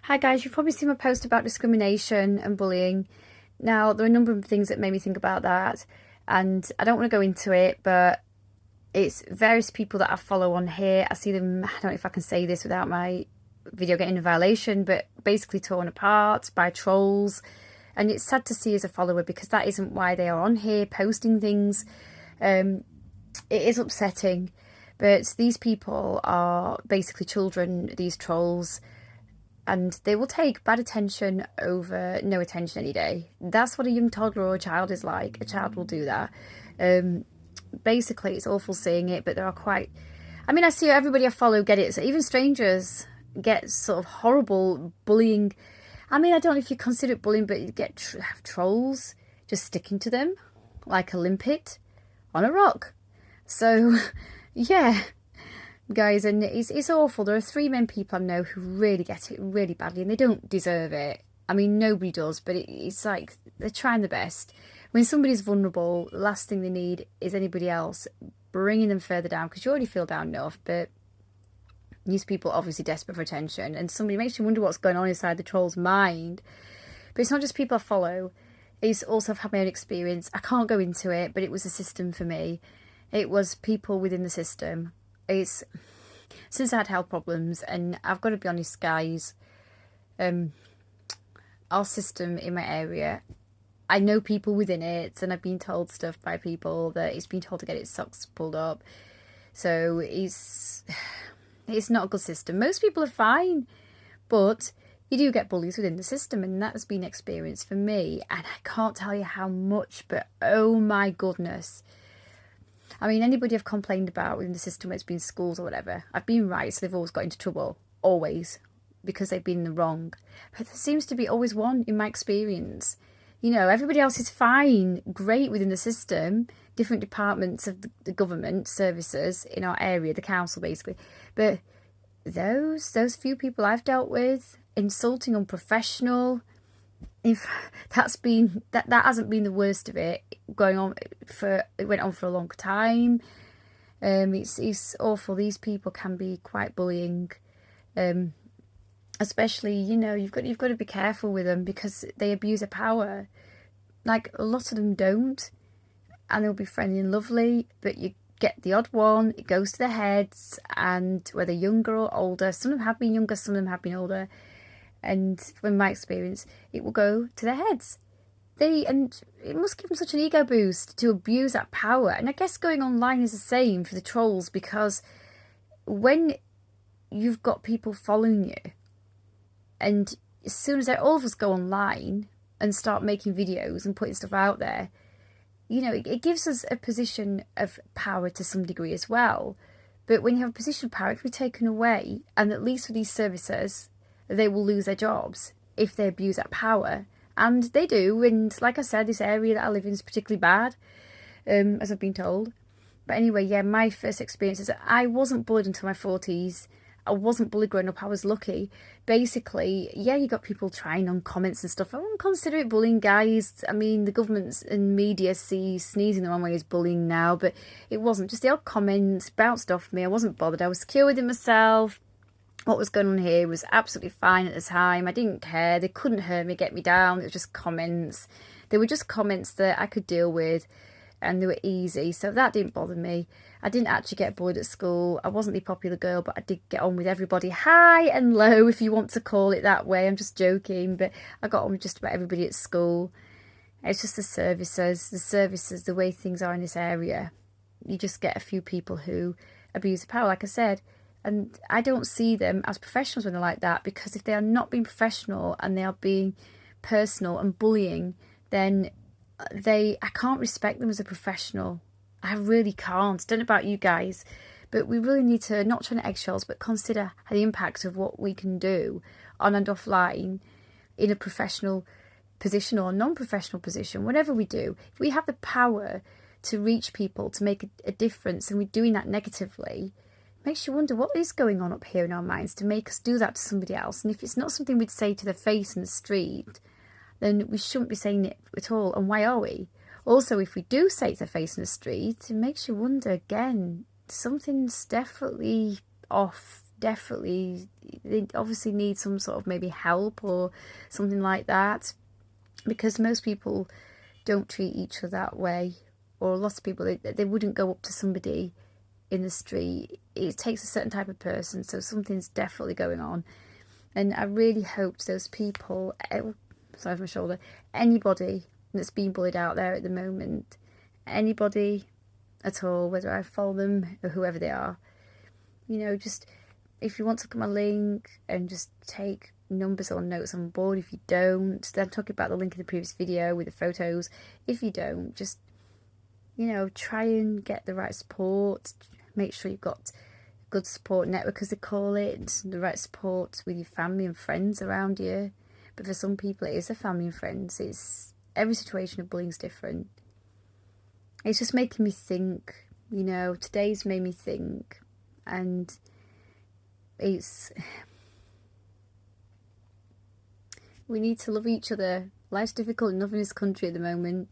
Hi guys, you've probably seen my post about discrimination and bullying. Now, there are a number of things that made me think about that, and I don't want to go into it, but it's various people that I follow on here. I see them, I don't know if I can say this without my video getting a violation, but basically torn apart by trolls. And it's sad to see as a follower because that isn't why they are on here posting things. It is upsetting, but these people are basically children, these trolls, and they will take bad attention over no attention any day. That's what a young toddler or a child is like. A child will do that. Basically, it's awful seeing it, but there are quite... I mean, I see everybody I follow get it. So even strangers get sort of horrible bullying. I mean, I don't know if you consider it bullying, but you have trolls just sticking to them like a limpet on a rock. So, yeah, guys, and it's awful. There are three men people I know who really get it really badly, and they don't deserve it. I mean, nobody does, but it's like they're trying their best. When somebody's vulnerable, the last thing they need is anybody else bringing them further down, because you already feel down enough. But these people are obviously desperate for attention, and somebody makes you wonder what's going on inside the troll's mind. But it's not just people I follow. It's also I've had my own experience. I can't go into it, but it was a system for me. It was people within the system. It's since I had health problems, and I've got to be honest, guys, our system in my area, I know people within it, and I've been told stuff by people that it's been told to get its socks pulled up. So it's not a good system. Most people are fine, but you do get bullies within the system, and that's been experienced for me, and I can't tell you how much, but oh my goodness. I mean, anybody I've complained about within the system, whether it's been schools or whatever, I've been right, so they've always got into trouble. Always. Because they've been in the wrong. But there seems to be always one in my experience. You know, everybody else is fine, great within the system, different departments of the government, services in our area, the council basically. But those few people I've dealt with, insulting, unprofessional, if that hasn't been the worst of it. It went on for a long time. It's awful. These people can be quite bullying, especially, you know, you've got to be careful with them because they abuse their power. Like, a lot of them don't, and they'll be friendly and lovely, but you get the odd one, it goes to their heads, and whether younger or older, some of them have been younger, some of them have been older, and from my experience, it will go to their heads. And it must give them such an ego boost to abuse that power. And I guess going online is the same for the trolls, because when you've got people following you, and as soon as all of us go online and start making videos and putting stuff out there, you know, it gives us a position of power to some degree as well. But when you have a position of power, it can be taken away. And at least with these services, they will lose their jobs if they abuse that power. And they do. And like I said, this area that I live in is particularly bad, as I've been told. But anyway, yeah, my first experience is I wasn't bullied until my 40s. I wasn't bullied growing up. I was lucky. Basically, yeah, you got people trying on comments and stuff. I wouldn't consider it bullying, guys. I mean, the government and media see sneezing the wrong way as bullying now, but it wasn't. Just the odd comments bounced off me. I wasn't bothered. I was secure within myself. What was going on here was absolutely fine at the time. I didn't care. They couldn't hurt me, get me down. It was just comments. They were just comments that I could deal with, and they were easy, so that didn't bother me. I didn't actually get bullied at school. I wasn't the popular girl, but I did get on with everybody, high and low, if you want to call it that way. I'm just joking, but I got on with just about everybody at school. It's just the services, the way things are in this area. You just get a few people who abuse the power, like I said. And I don't see them as professionals when they're like that, because if they are not being professional and they are being personal and bullying, then I can't respect them as a professional. I really can't. Don't know about you guys, but we really need to not turn eggshells, but consider the impact of what we can do on and offline in a professional position or a non-professional position. Whatever we do, if we have the power to reach people, to make a difference, and we're doing that negatively, it makes you wonder what is going on up here in our minds to make us do that to somebody else. And if it's not something we'd say to their face in the street, then we shouldn't be saying it at all. And why are we? Also, if we do say it to their face in the street, it makes you wonder again, something's definitely off they obviously need some sort of maybe help or something like that, because most people don't treat each other that way, or lots of people, they wouldn't go up to somebody in the street. It takes a certain type of person, so something's definitely going on. And I really hoped those people, sorry for my shoulder, anybody that's being bullied out there at the moment, anybody at all, whether I follow them or whoever they are, you know, just if you want to come a link and just take numbers or notes on board. If you don't, then I'm talking about the link in the previous video with the photos. If you don't, just, you know, try and get the right support. Make sure you've got a good support network, as they call it, the right support with your family and friends around you. But for some people it is their family and friends. It's every situation of bullying is different. It's just making me think, you know, today's made me think, and we need to love each other. Life's difficult enough in this country at the moment.